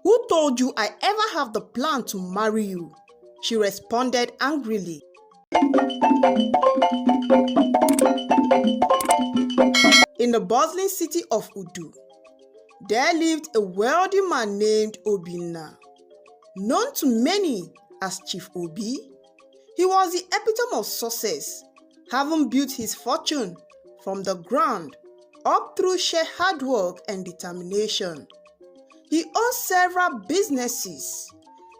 "Who told you I ever have the plan to marry you?" she responded angrily. In the bustling city of Udo, there lived a wealthy man named Obinna. Known to many as Chief Obi, he was the epitome of success, having built his fortune from the ground up through sheer hard work and determination. He owned several businesses,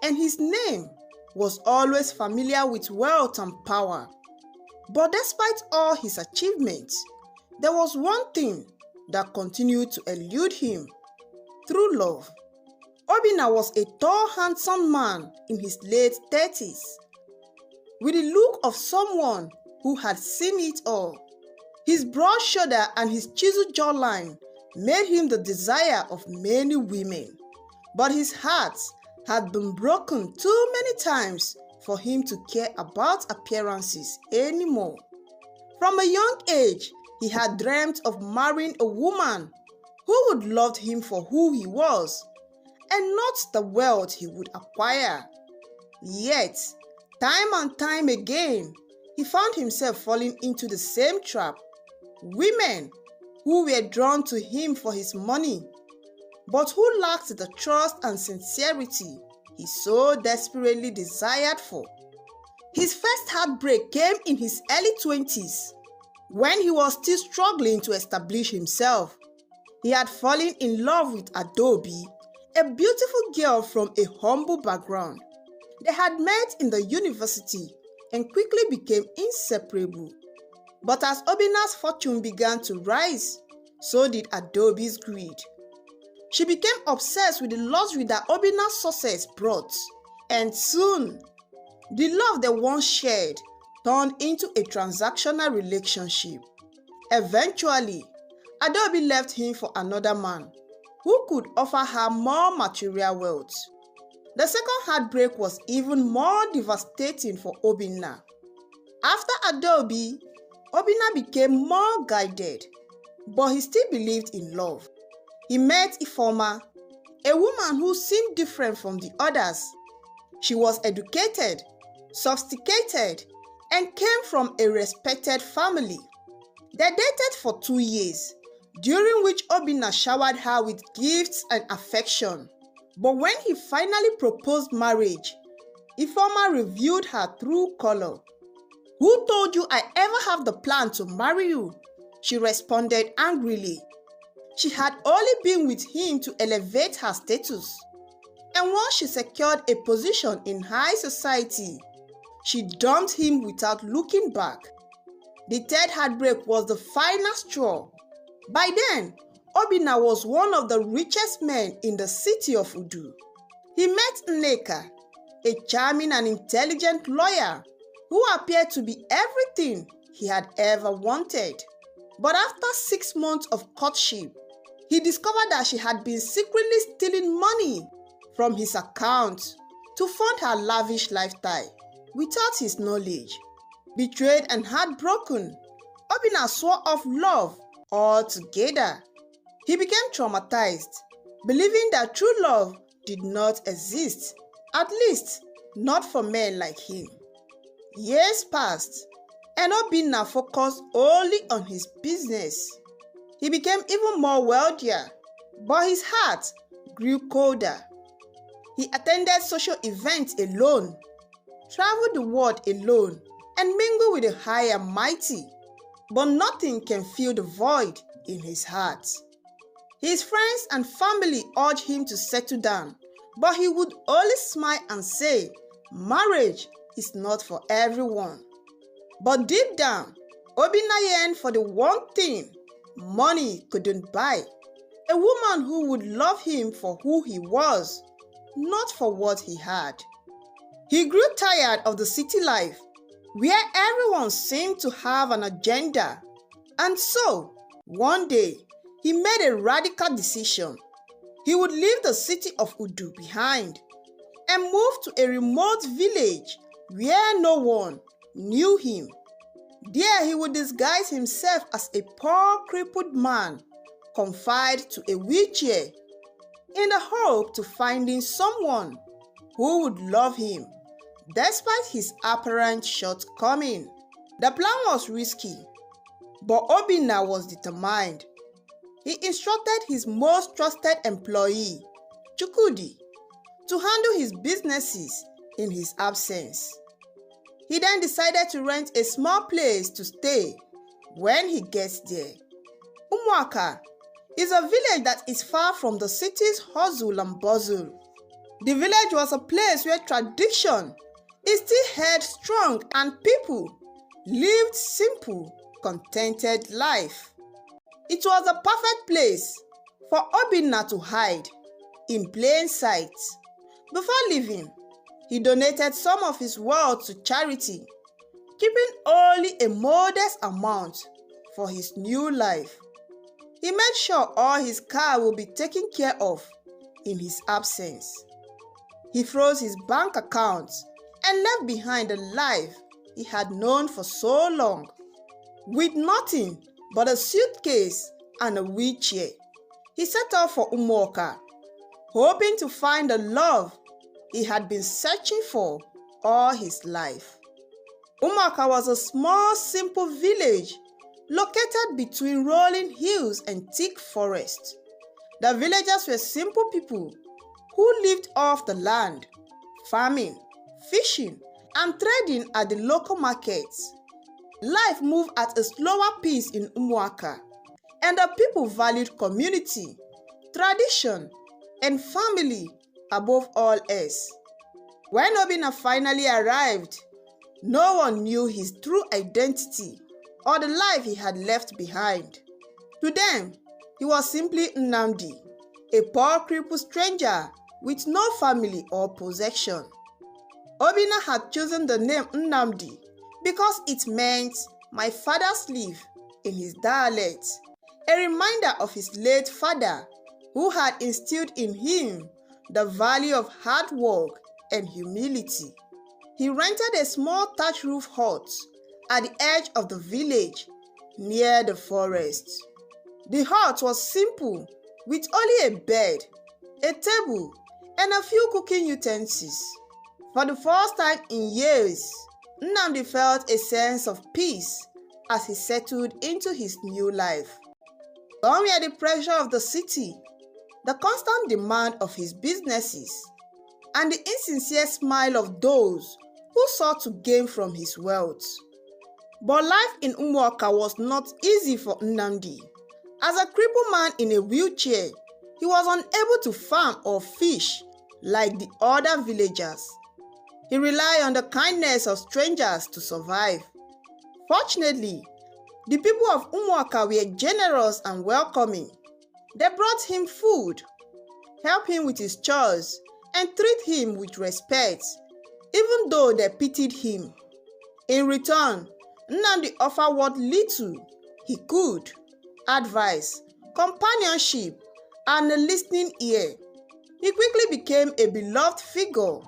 and his name was always familiar with wealth and power. But despite all his achievements, there was one thing that continued to elude him: true love. Obinna was a tall, handsome man in his late 30s, with the look of someone who had seen it all. His broad shoulder and his chiseled jawline made him the desire of many women, but his heart had been broken too many times for him to care about appearances anymore. From a young age, he had dreamt of marrying a woman who would love him for who he was and not the wealth he would acquire. Yet, time and time again, he found himself falling into the same trap. Women who were drawn to him for his money, but who lacked the trust and sincerity he so desperately desired for. His first heartbreak came in his early 20s, when he was still struggling to establish himself. He had fallen in love with Adobe, a beautiful girl from a humble background. They had met in the university and quickly became inseparable. But as Obinna's fortune began to rise, so did Adobe's greed. She became obsessed with the luxury that Obinna's success brought, and soon, the love they once shared turned into a transactional relationship. Eventually, Adobe left him for another man who could offer her more material wealth. The second heartbreak was even more devastating for Obinna. After Adobe, Obinna became more guided, but he still believed in love. He met Ifeoma, a woman who seemed different from the others. She was educated, sophisticated, and came from a respected family. They dated for 2 years, during which Obinna showered her with gifts and affection. But when he finally proposed marriage, Ifeoma revealed her true color. "Who told you I ever have the plan to marry you?" she responded angrily. She had only been with him to elevate her status, and once she secured a position in high society, she dumped him without looking back. The third heartbreak was the final straw. By then, Obinna was one of the richest men in the city of Udo. He met Nnamdi, a charming and intelligent lawyer who appeared to be everything he had ever wanted. But after 6 months of courtship, he discovered that she had been secretly stealing money from his account to fund her lavish lifestyle without his knowledge. Betrayed and heartbroken, Obinna swore off love altogether. He became traumatized, believing that true love did not exist, at least not for men like him. Years passed, and Obinna focused only on his business. He became even more wealthier, but his heart grew colder. He attended social events alone, traveled the world alone, and mingled with the high and mighty, but nothing can fill the void in his heart. His friends and family urged him to settle down, but he would only smile and say, "Marriage is not for everyone." But deep down, Obinna yearned for the one thing money couldn't buy: a woman who would love him for who he was, not for what he had. He grew tired of the city life, where everyone seemed to have an agenda, and so, one day, he made a radical decision. He would leave the city of Udo behind and move to a remote village where no one knew him. There he would disguise himself as a poor crippled man, confined to a wheelchair. in the hope to finding someone who would love him despite his apparent shortcoming. The plan was risky, but Obinna was determined. He instructed his most trusted employee, Chukwudi, to handle his businesses in his absence. He then decided to rent a small place to stay when he gets there. Umuaka is a village that is far from the city's hustle and bustle. The village was a place where tradition is still held strong and people lived simple, contented life. It was a perfect place for Obinna to hide in plain sight. Before leaving, he donated some of his wealth to charity, keeping only a modest amount for his new life. He made sure all his car will be taken care of in his absence. He froze his bank accounts and left behind the life he had known for so long. With nothing but a suitcase and a wheelchair, he set off for Umuaka, hoping to find the love he had been searching for all his life. Umuaka was a small, simple village located between rolling hills and thick forests. The villagers were simple people who lived off the land, farming, fishing, and trading at the local markets. Life moved at a slower pace in Umuaka, and the people valued community, tradition, and family above all else. When Obinna finally arrived, no one knew his true identity or the life he had left behind. To them, he was simply Nnamdi, a poor crippled stranger with no family or possession. Obinna had chosen the name Nnamdi because it meant "my father's leaf" in his dialect, a reminder of his late father who had instilled in him the value of hard work and humility. He rented a small thatch roof hut at the edge of the village near the forest. The hut was simple, with only a bed, a table, and a few cooking utensils. For the first time in years, Nnamdi felt a sense of peace as he settled into his new life. Gone were the pressure of the city, the constant demand of his businesses, and the insincere smile of those who sought to gain from his wealth. But life in Umuaka was not easy for Nnamdi. As a crippled man in a wheelchair, he was unable to farm or fish like the other villagers. He relied on the kindness of strangers to survive. Fortunately, the people of Umuaka were generous and welcoming. They brought him food, helped him with his chores, and treated him with respect, even though they pitied him. In return, Nnamdi offered what little he could: advice, companionship, and a listening ear. He quickly became a beloved figure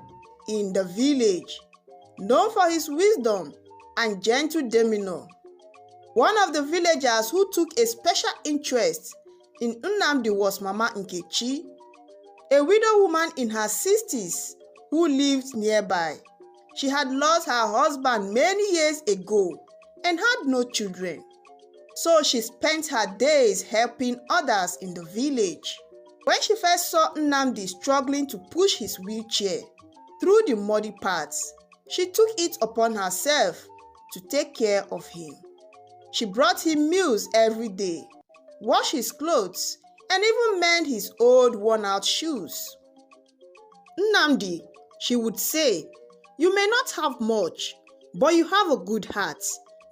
in the village, known for his wisdom and gentle demeanor. One of the villagers who took a special interest in Nnamdi was Mama Nkechi, a widow woman in her 60s who lived nearby. She had lost her husband many years ago and had no children, so she spent her days helping others in the village. When she first saw Nnamdi struggling to push his wheelchair through the muddy paths, she took it upon herself to take care of him. She brought him meals every day, washed his clothes, and even mended his old worn-out shoes. "Nnamdi," she would say, "you may not have much, but you have a good heart.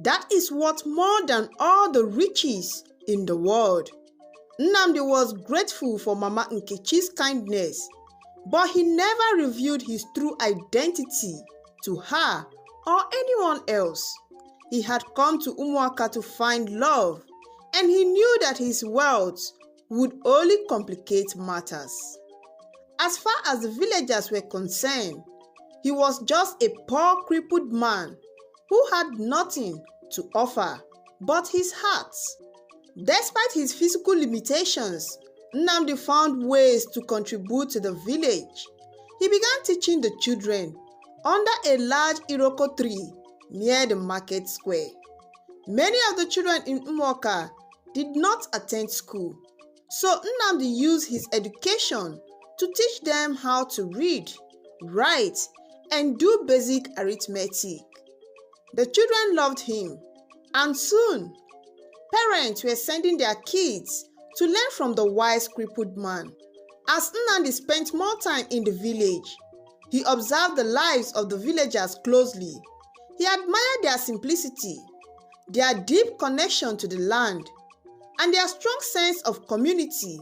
That is worth more than all the riches in the world." Nnamdi was grateful for Mama Nkechi's kindness, but he never revealed his true identity to her or anyone else. He had come to Umuaka to find love, and he knew that his wealth would only complicate matters. As far as the villagers were concerned, he was just a poor crippled man who had nothing to offer but his heart. Despite his physical limitations, Nnamdi found ways to contribute to the village. He began teaching the children under a large iroko tree near the market square. Many of the children in Umuaka did not attend school, so Nnamdi used his education to teach them how to read, write, and do basic arithmetic. The children loved him, and soon, parents were sending their kids to learn from the wise crippled man. As Nnamdi spent more time in the village, he observed the lives of the villagers closely. He admired their simplicity, their deep connection to the land, and their strong sense of community.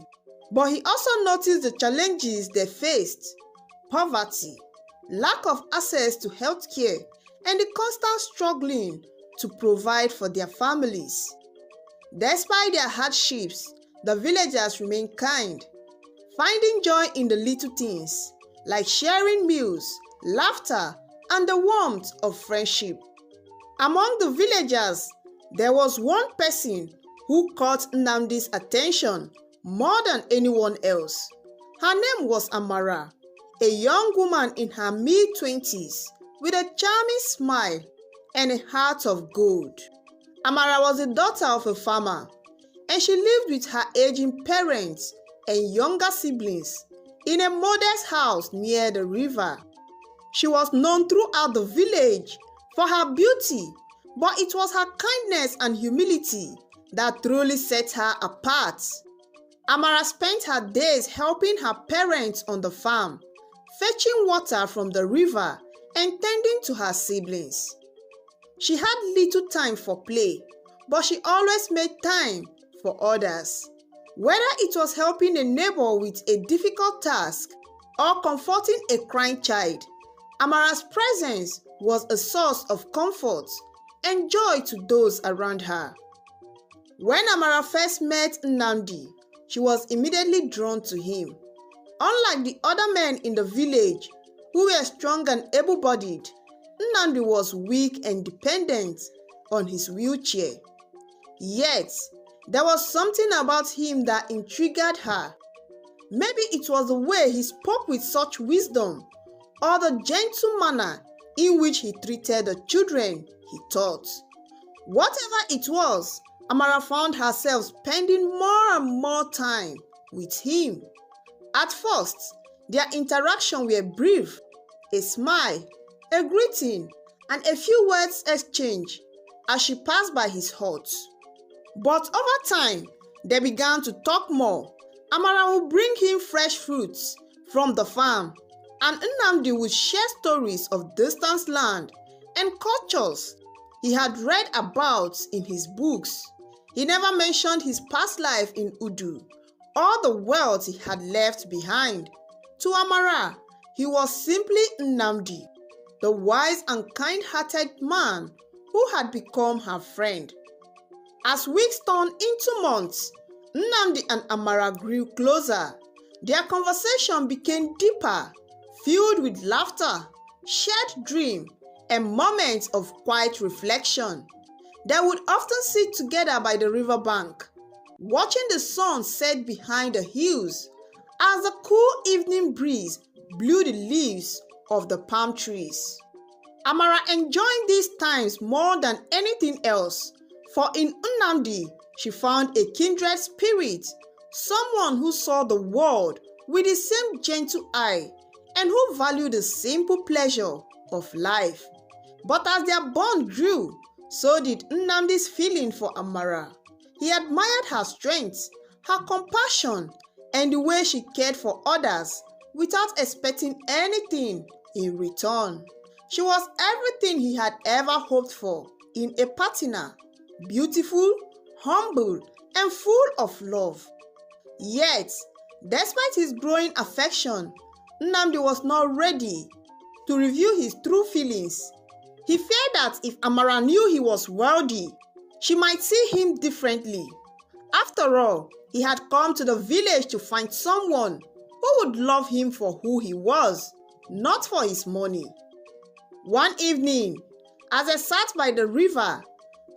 But he also noticed the challenges they faced: poverty, lack of access to health care, and the constant struggling to provide for their families. Despite their hardships, the villagers remained kind, finding joy in the little things, like sharing meals, laughter, and the warmth of friendship. Among the villagers, there was one person who caught Nnamdi's attention more than anyone else. Her name was Amara, a young woman in her mid-20s with a charming smile and a heart of gold. Amara was the daughter of a farmer, and she lived with her aging parents and younger siblings in a modest house near the river. She was known throughout the village for her beauty, but it was her kindness and humility that truly set her apart. Amara spent her days helping her parents on the farm, fetching water from the river and tending to her siblings. She had little time for play, but she always made time for others. Whether it was helping a neighbor with a difficult task or comforting a crying child, Amara's presence was a source of comfort and joy to those around her. When Amara first met Nnamdi, she was immediately drawn to him. Unlike the other men in the village who were strong and able-bodied, Nnamdi was weak and dependent on his wheelchair. Yet, there was something about him that intrigued her. Maybe it was the way he spoke with such wisdom, or the gentle manner in which he treated the children he taught. Whatever it was, Amara found herself spending more and more time with him. At first, their interactions were brief: a smile, a greeting, and a few words exchanged as she passed by his hut. But over time, they began to talk more. Amara would bring him fresh fruits from the farm, and Nnamdi would share stories of distant land and cultures he had read about in his books. He never mentioned his past life in Udo or the wealth he had left behind. To Amara, he was simply Nnamdi, the wise and kind-hearted man who had become her friend. As weeks turned into months, Nnamdi and Amara grew closer. Their conversation became deeper, filled with laughter, shared dreams, and moments of quiet reflection. They would often sit together by the riverbank, watching the sun set behind the hills as the cool evening breeze blew the leaves of the palm trees. Amara enjoyed these times more than anything else, for in Nnamdi she found a kindred spirit, someone who saw the world with the same gentle eye and who valued the simple pleasure of life. But as their bond grew, so did Nnamdi's feeling for Amara. He admired her strength, her compassion, and the way she cared for others without expecting anything in return. She was everything he had ever hoped for in a partner: beautiful, humble, and full of love. Yet, despite his growing affection, Nnamdi was not ready to reveal his true feelings. He feared that if Amara knew he was wealthy, she might see him differently. After all, he had come to the village to find someone who would love him for who he was, not for his money. One evening, as they sat by the river,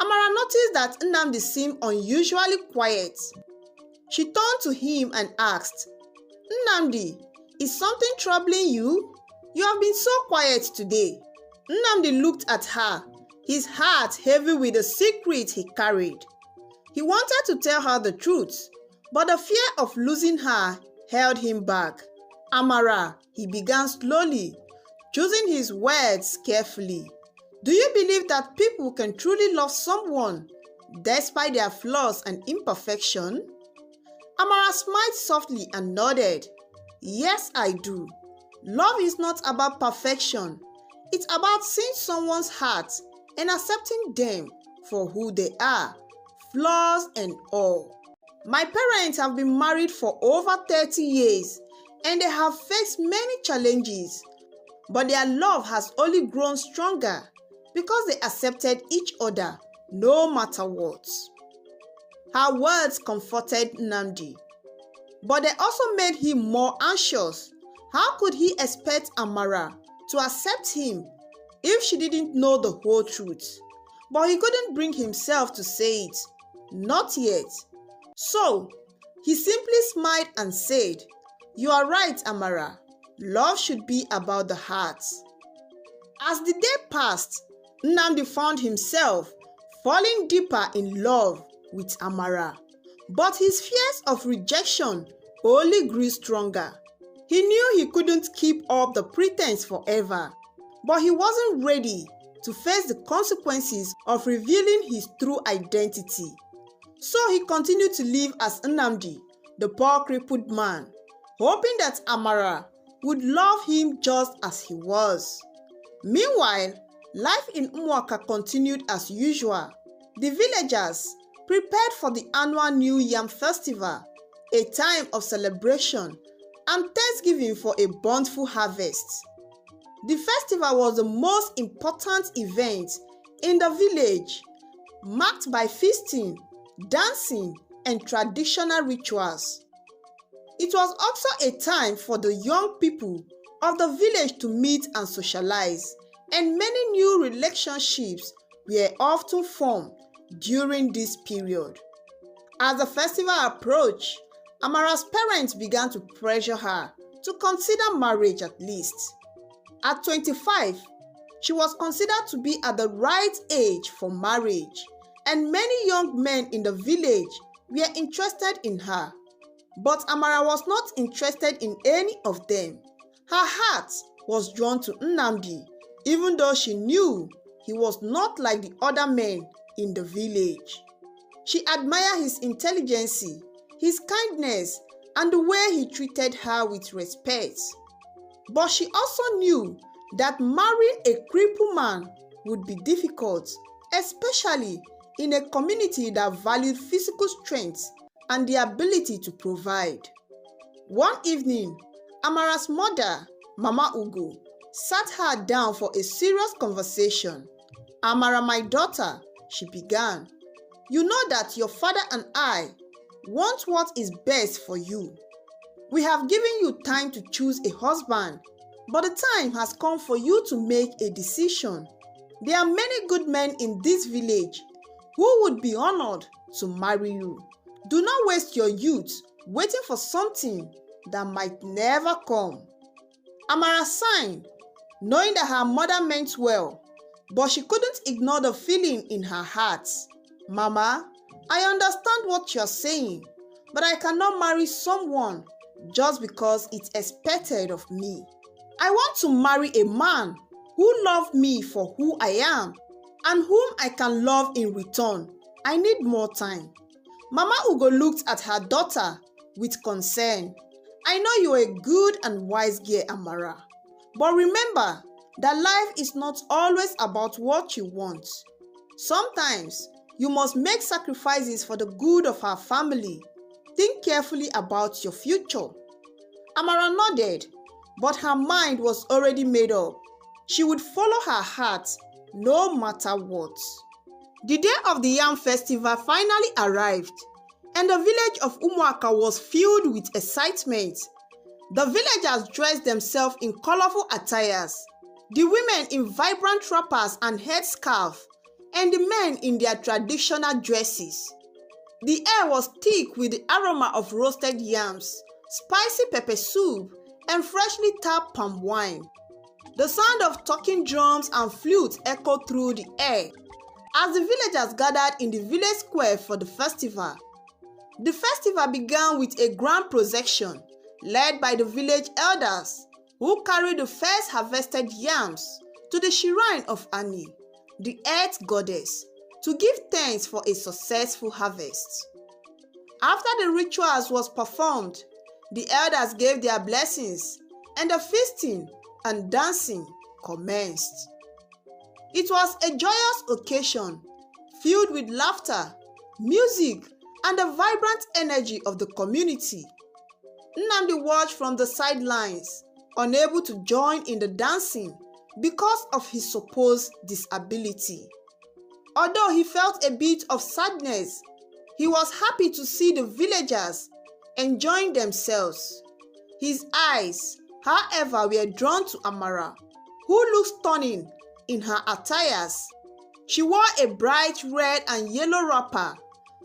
Amara noticed that Nnamdi seemed unusually quiet. She turned to him and asked, "Nnamdi, is something troubling you? You have been so quiet today." Nnamdi looked at her, his heart heavy with the secret he carried. He wanted to tell her the truth, but the fear of losing her held him back. "Amara," he began slowly, choosing his words carefully. "Do you believe that people can truly love someone despite their flaws and imperfection?" Amara smiled softly and nodded. "Yes, I do. Love is not about perfection. It's about seeing someone's heart and accepting them for who they are, flaws and all. My parents have been married for over 30 years and they have faced many challenges, but their love has only grown stronger because they accepted each other no matter what." Her words comforted Nnamdi, but they also made him more anxious. How could he expect Amara to accept him if she didn't know the whole truth? But he couldn't bring himself to say it. Not yet. So, he simply smiled and said, "You are right, Amara. Love should be about the heart." As the day passed, Nnamdi found himself falling deeper in love with Amara. But his fears of rejection only grew stronger. He knew he couldn't keep up the pretense forever, but he wasn't ready to face the consequences of revealing his true identity. So he continued to live as Nnamdi, the poor crippled man, hoping that Amara would love him just as he was. Meanwhile, life in Umuaka continued as usual. The villagers prepared for the annual New Yam Festival, a time of celebration and thanksgiving for a bountiful harvest. The festival was the most important event in the village, marked by feasting, dancing, and traditional rituals. It was also a time for the young people of the village to meet and socialize, and many new relationships were often formed during this period. As the festival approached, Amara's parents began to pressure her to consider marriage at least. At 25, she was considered to be at the right age for marriage, and many young men in the village were interested in her. But Amara was not interested in any of them. Her heart was drawn to Nnamdi, even though she knew he was not like the other men in the village. She admired his intelligence, his kindness, and the way he treated her with respect. But she also knew that marrying a crippled man would be difficult, especially in a community that valued physical strength and the ability to provide. One evening, Amara's mother, Mama Ugo, sat her down for a serious conversation. "Amara, my daughter," she began, "you know that your father and I want what is best for you. We have given you time to choose a husband, but the time has come for you to make a decision. There are many good men in this village who would be honored to marry you. Do not waste your youth waiting for something that might never come." Amara sighed, knowing that her mother meant well, but she couldn't ignore the feeling in her heart. "Mama, I understand what you're saying, but I cannot marry someone just because it's expected of me. I want to marry a man who loves me for who I am and whom I can love in return. I need more time." Mama Ugo looked at her daughter with concern. "I know you're a good and wise girl, Amara, but remember that life is not always about what you want. Sometimes you must make sacrifices for the good of our family. Think carefully about your future." Amara nodded, but her mind was already made up. She would follow her heart no matter what. The day of the Yam Festival finally arrived, and the village of Umuaka was filled with excitement. The villagers dressed themselves in colorful attires, the women in vibrant wrappers and headscarves, and the men in their traditional dresses. The air was thick with the aroma of roasted yams, spicy pepper soup, and freshly tapped palm wine. The sound of talking drums and flutes echoed through the air as the villagers gathered in the village square for the festival. The festival began with a grand procession led by the village elders, who carried the first harvested yams to the shrine of Ani, the earth goddess, to give thanks for a successful harvest. After the rituals was performed, the elders gave their blessings, and the feasting and dancing commenced. It was a joyous occasion filled with laughter, music, and the vibrant energy of the community. Nnamdi watched from the sidelines, unable to join in the dancing because of his supposed disability. Although he felt a bit of sadness, he was happy to see the villagers enjoying themselves. His eyes, however, were drawn to Amara, who looked stunning in her attires. She wore a bright red and yellow wrapper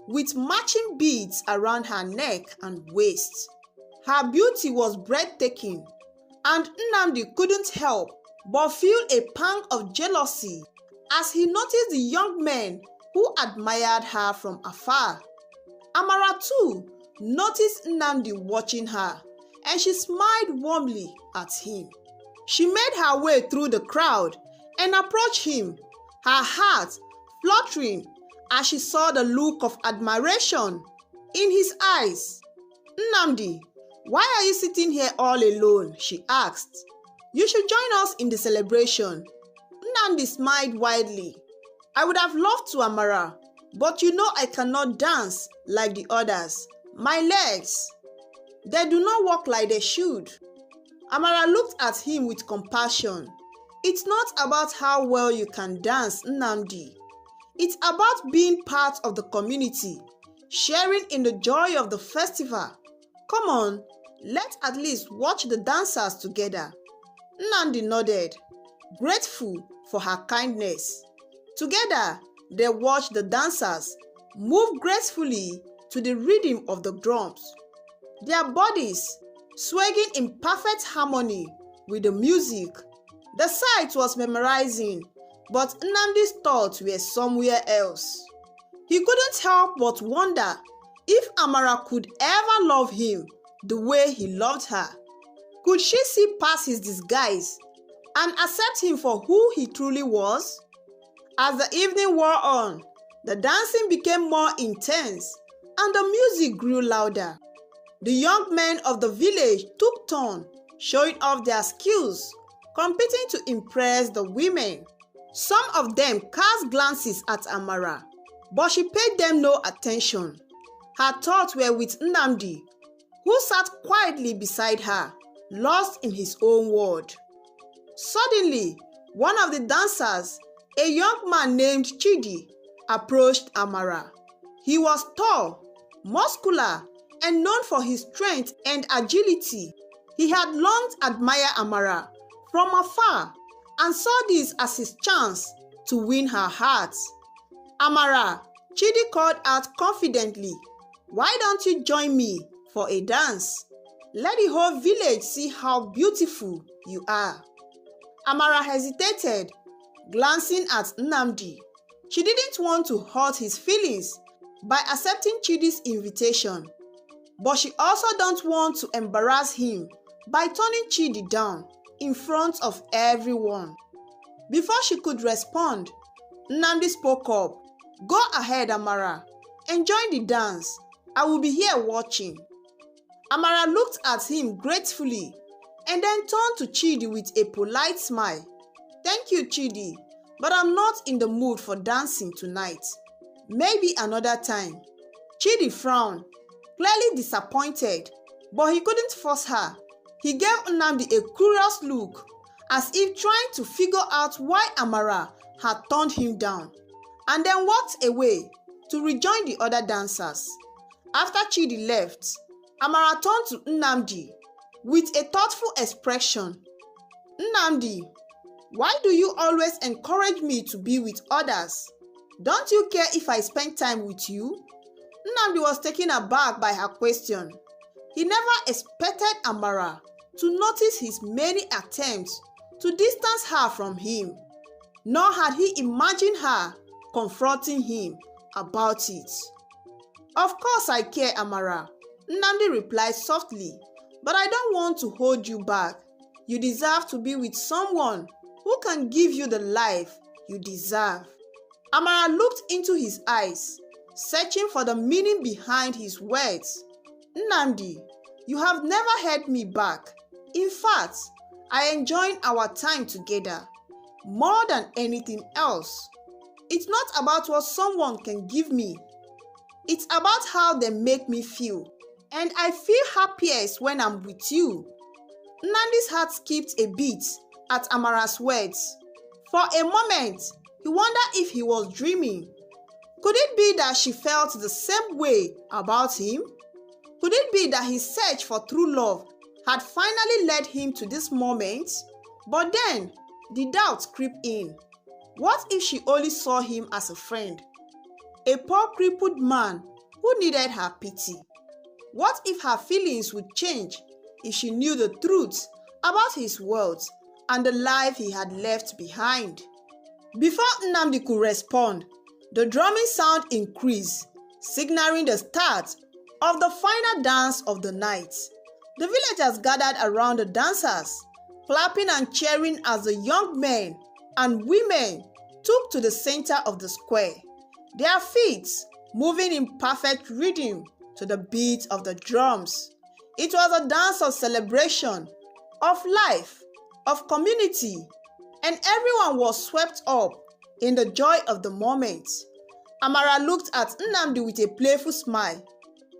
with matching beads around her neck and waist. Her beauty was breathtaking, and Nnamdi couldn't help but feel a pang of jealousy as he noticed the young men who admired her from afar. Amara too noticed Nnamdi watching her, and she smiled warmly at him. She made her way through the crowd and approached him, her heart fluttering as she saw the look of admiration in his eyes. "Nnamdi, why are you sitting here all alone?" she asked. "You should join us in the celebration." Nnamdi smiled widely. "I would have loved to, Amara, but you know I cannot dance like the others. My legs, they do not walk like they should." Amara looked at him with compassion. "It's not about how well you can dance, Nnamdi. It's about being part of the community, sharing in the joy of the festival. Come on, let's at least watch the dancers together." Nnamdi nodded, grateful for her kindness. Together, they watched the dancers move gracefully to the rhythm of the drums, their bodies swaying in perfect harmony with the music. The sight was mesmerizing, but Nnamdi's thoughts were somewhere else. He couldn't help but wonder if Amara could ever love him the way he loved her. Could she see past his disguise and accept him for who he truly was? As the evening wore on, the dancing became more intense and the music grew louder. The young men of the village took turns showing off their skills, competing to impress the women. Some of them cast glances at Amara, but she paid them no attention. Her thoughts were with Nnamdi, who sat quietly beside her, lost in his own world. Suddenly, one of the dancers, a young man named Chidi, approached Amara. He was tall, muscular, and known for his strength and agility. He had long admired Amara from afar and saw this as his chance to win her heart. "Amara," Chidi called out confidently, "why don't you join me for a dance? Let the whole village see how beautiful you are." Amara hesitated, glancing at Nnamdi. She didn't want to hurt his feelings by accepting Chidi's invitation, but she also don't want to embarrass him by turning Chidi down in front of everyone. Before she could respond, Nnamdi spoke up. "Go ahead, Amara, and join the dance. I will be here watching." Amara looked at him gratefully and then turned to Chidi with a polite smile. "Thank you, Chidi, but I'm not in the mood for dancing tonight. Maybe another time." Chidi frowned, clearly disappointed, but he couldn't force her. He gave Nnamdi a curious look, as if trying to figure out why Amara had turned him down, and then walked away to rejoin the other dancers. After Chidi left, Amara turned to Nnamdi with a thoughtful expression. "Nnamdi, why do you always encourage me to be with others? Don't you care if I spend time with you?" Nnamdi was taken aback by her question. He never expected Amara to notice his many attempts to distance her from him, nor had he imagined her confronting him about it. "Of course I care, Amara," Nnamdi replied softly, "but I don't want to hold you back. You deserve to be with someone who can give you the life you deserve." Amara looked into his eyes, searching for the meaning behind his words. "Nnamdi, you have never held me back. In fact, I enjoyed our time together more than anything else. It's not about what someone can give me. It's about how they make me feel. And I feel happiest when I'm with you." Nnamdi's heart skipped a beat at Amara's words. For a moment, he wondered if he was dreaming. Could it be that she felt the same way about him? Could it be that his search for true love had finally led him to this moment? But then, the doubt crept in. What if she only saw him as a friend? A poor crippled man who needed her pity. What if her feelings would change if she knew the truth about his world and the life he had left behind? Before Nnamdi could respond, the drumming sound increased, signaling the start of the final dance of the night. The villagers gathered around the dancers, clapping and cheering as the young men and women took to the center of the square, their feet moving in perfect rhythm to the beat of the drums. It was a dance of celebration, of life, of community, and everyone was swept up in the joy of the moment. Amara looked at Nnamdi with a playful smile.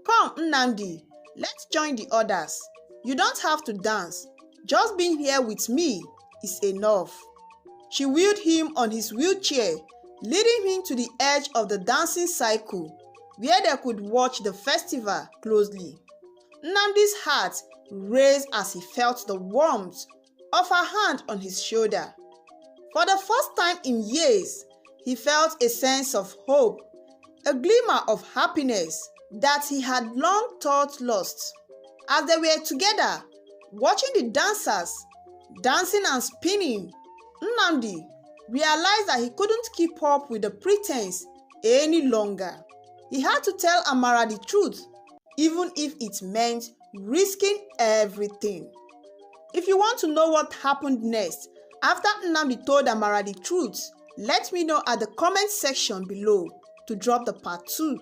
"Come, Nnamdi, let's join the others. You don't have to dance. Just being here with me is enough." She wheeled him on his wheelchair, leading him to the edge of the dancing circle, where they could watch the festival closely. Nnamdi's heart raised as he felt the warmth of her hand on his shoulder. For the first time in years, he felt a sense of hope, a glimmer of happiness that he had long thought lost. As they were together, watching the dancers dancing and spinning, Nnamdi realized that he couldn't keep up with the pretense any longer. He had to tell Amara the truth, even if it meant risking everything. If you want to know what happened next after Nnamdi told Amara the truth, let me know at the comment section below to drop the part 2.